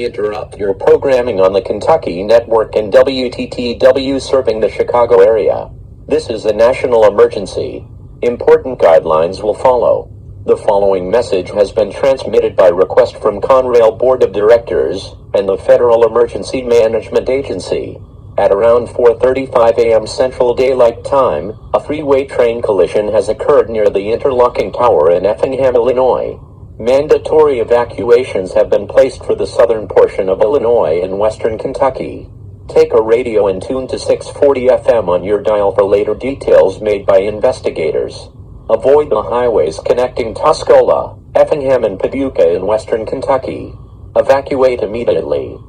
interrupt your programming on the Kentucky Network and WTTW serving the Chicago area. This is a national emergency. Important guidelines will follow. The following message has been transmitted by request from Conrail Board of Directors and the Federal Emergency Management Agency. At around 4:35 a.m. Central Daylight Time, a three-way train collision has occurred near the interlocking tower in Effingham, Illinois. Mandatory evacuations have been placed for the southern portion of Illinois and western Kentucky. Take a radio and tune to 640 FM on your dial for later details made by investigators. Avoid the highways connecting Tuscola, Effingham and Paducah in western Kentucky. Evacuate immediately.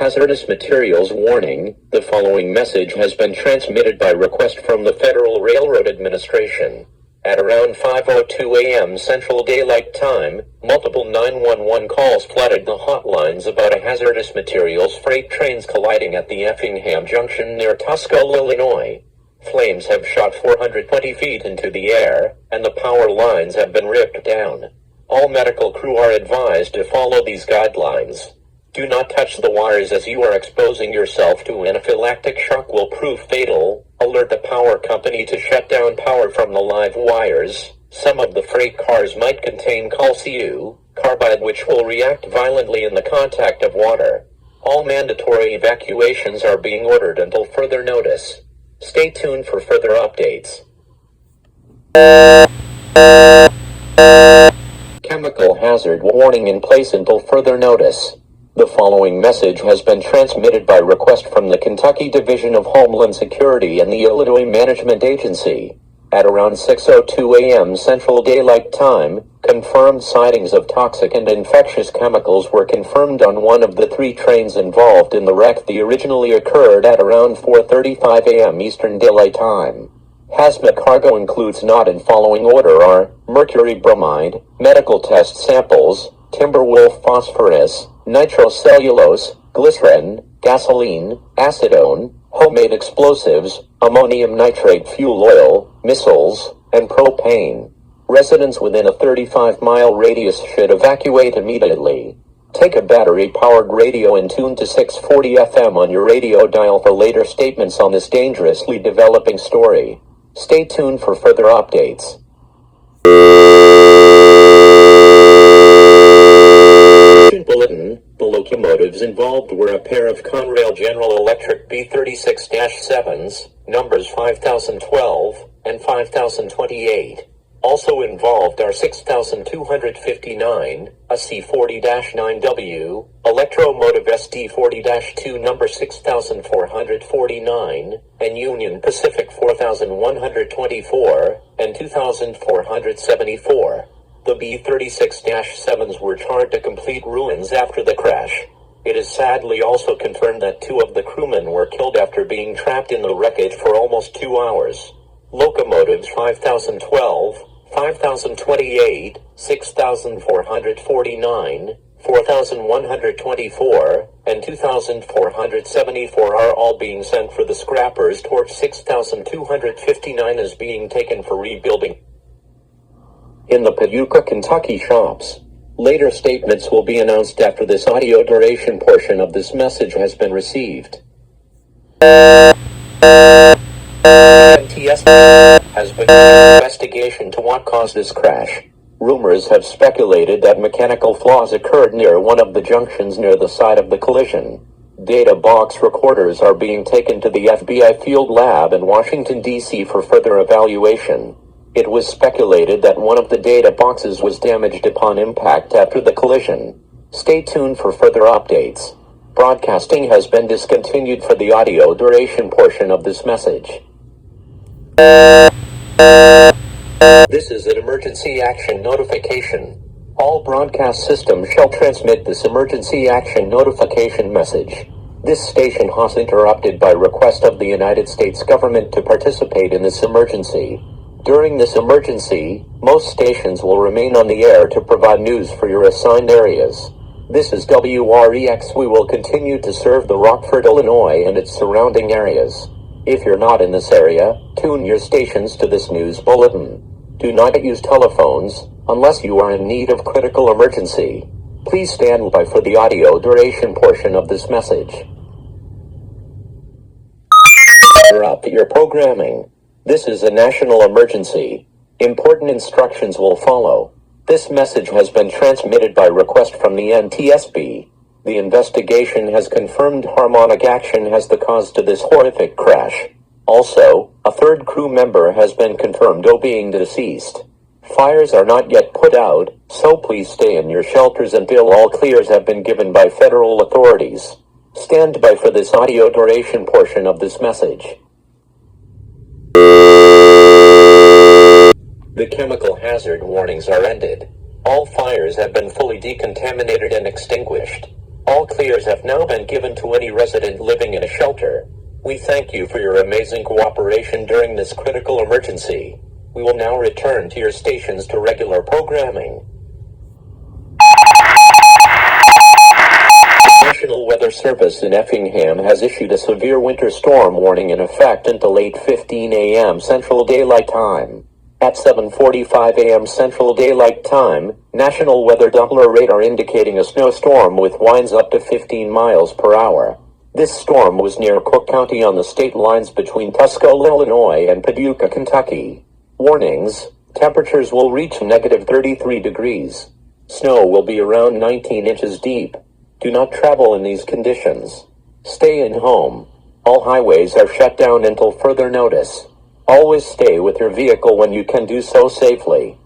Hazardous materials warning. The following message has been transmitted by request from the Federal Railroad Administration. At around 5:02 a.m. Central Daylight Time, multiple 911 calls flooded the hotlines about a hazardous materials freight trains colliding at the Effingham Junction near Tuscola, Illinois. Flames have shot 420 feet into the air, and the power lines have been ripped down. All medical crew are advised to follow these guidelines. Do not touch the wires as you are exposing yourself to anaphylactic shock will prove fatal. Alert the power company to shut down power from the live wires. Some of the freight cars might contain calcium carbide which will react violently in the contact of water. All mandatory evacuations are being ordered until further notice. Stay tuned for further updates. Chemical hazard warning in place until further notice. The following message has been transmitted by request from the Kentucky Division of Homeland Security and the Illinois Management Agency. At around 6:02 a.m. Central Daylight Time, confirmed sightings of toxic and infectious chemicals were confirmed on one of the three trains involved in the wreck. The originally occurred at around 4:35 a.m. Eastern Daylight Time. Hazmat cargo includes not in following order are mercury bromide, medical test samples, timber wolf phosphorus, nitrocellulose, glycerin, gasoline, acetone, homemade explosives, ammonium nitrate fuel oil, missiles, and propane. Residents within a 35-mile radius should evacuate immediately. Take a battery-powered radio and tune to 640 FM on your radio dial for later statements on this dangerously developing story. Stay tuned for further updates. Bulletin. The locomotives involved were a pair of Conrail General Electric B36-7s, numbers 5012 and 5028. Also involved are 6259, a C40-9W, Electromotive SD40-2 number 6449, and Union Pacific 4124 and 2474. The B36-7s were charred to complete ruins after the crash. It is sadly also confirmed that two of the crewmen were killed after being trapped in the wreckage for almost 2 hours. Locomotives 5012, 5028, 6449, 4124, and 2474 are all being sent for the scrappers. Torch 6259 is being taken for rebuilding in the Paducah, Kentucky shops. Later statements will be announced after this audio duration portion of this message has been received. NTSB has begun an investigation to what caused this crash. Rumors have speculated that mechanical flaws occurred near one of the junctions near the site of the collision. Data box recorders are being taken to the FBI field lab in Washington, D.C. for further evaluation. It was speculated that one of the data boxes was damaged upon impact after the collision. Stay tuned for further updates. Broadcasting has been discontinued for the audio duration portion of this message. This is an emergency action notification. All broadcast systems shall transmit this emergency action notification message. This station has interrupted by request of the United States government to participate in this emergency. During this emergency, most stations will remain on the air to provide news for your assigned areas. This is WREX. We will continue to serve the Rockford, Illinois and its surrounding areas. If you're not in this area, tune your stations to this news bulletin. Do not use telephones, unless you are in need of critical emergency. Please stand by for the audio duration portion of this message. Interrupt your programming. This is a national emergency. Important instructions will follow. This message has been transmitted by request from the NTSB. The investigation has confirmed harmonic action has the cause to this horrific crash. Also, a third crew member has been confirmed being deceased. Fires are not yet put out, so please stay in your shelters until all clears have been given by federal authorities. Stand by for this audio duration portion of this message. The chemical hazard warnings are ended. All fires have been fully decontaminated and extinguished. All clears have now been given to any resident living in a shelter. We thank you for your amazing cooperation during this critical emergency. We will now return to your stations to regular programming. The National Weather Service in Effingham has issued a severe winter storm warning in effect until 8:15 a.m. Central Daylight Time. At 7:45 a.m. Central Daylight Time, National Weather Doppler radar indicating a snowstorm with winds up to 15 miles per hour. This storm was near Cook County on the state lines between Tuscola, Illinois and Paducah, Kentucky. Warnings: temperatures will reach -33 degrees. Snow will be around 19 inches deep. Do not travel in these conditions. Stay in home. All highways are shut down until further notice. Always stay with your vehicle when you can do so safely.